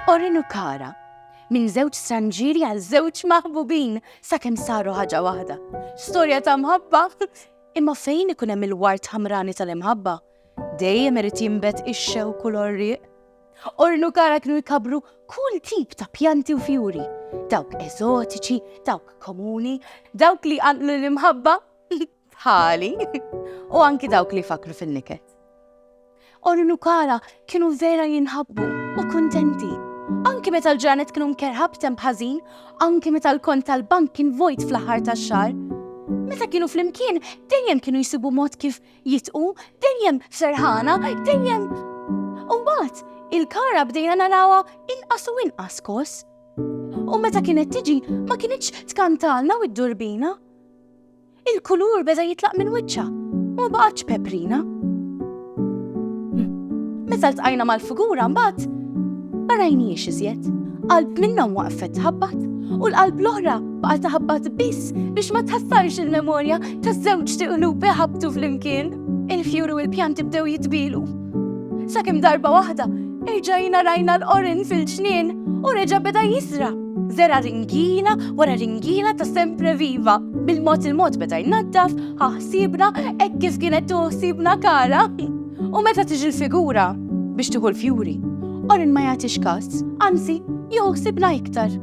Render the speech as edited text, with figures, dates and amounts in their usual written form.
Orin u Kara, minn żewġ stranġieri għal żewġ maħbubin sakemm saru ħaġa waħda. Storja ta' mħabba, imma fejn ikun hemm il-wart ħamrani tal-imħabba, dejjem irid jinbet ix-xewk u l-orrieq. Orin u Kara kienu jkabru kull tip ta' pjanti u fjuri, dawk eżotiċi, dawk komuni, dawk li għandlu l-imħabba bħali, u anki dawk li fakru fin-niket. Orin u Kara kienu vera jinħabbu u kuntenti. Anki meta l-ġranet kienu mkerħabtem bħażin, anki meta l-kont tal-bank kien vojt fl-aħħar tax-xahar. Meta kienu flimkien, dejjem kienu jsibu mod kif jitqu, dejjem serħana, dejjem. U mbagħad il-Kara bdejna narawha inqas u inqas kos. U meta kienet tiġi ma kienitx tkantalna u ddurbina. Il-kulur beda jitlaq minn wiċċha u ma baqgħetx peprina. Meta ltqajna mal-figura mbagħad ma rajniex iżjed. Qalb minnhom waqfet tħabbat u l-qalb l-oħra baqgħet taħabbat biss biex ma tħassarx il-memorja taż-żewġ tiqlub ħabtu flimkien. Il-fjuri u l-pjanti bdew jitbilu. Sakemm darba waħda irġajna rajna l-Orin fil-ġnien u reġa' beda jisra. Zera ringina wara ringina ta' sempre viva. Bil-mod il-mod beda jnaddaf, ħaħsibna hekk kif kienet tuħsibna Kara. U meta tiġi l-figura biex tieħu l-fjuri, Orin ma jagħtix każ, anzi joħsibna iktar.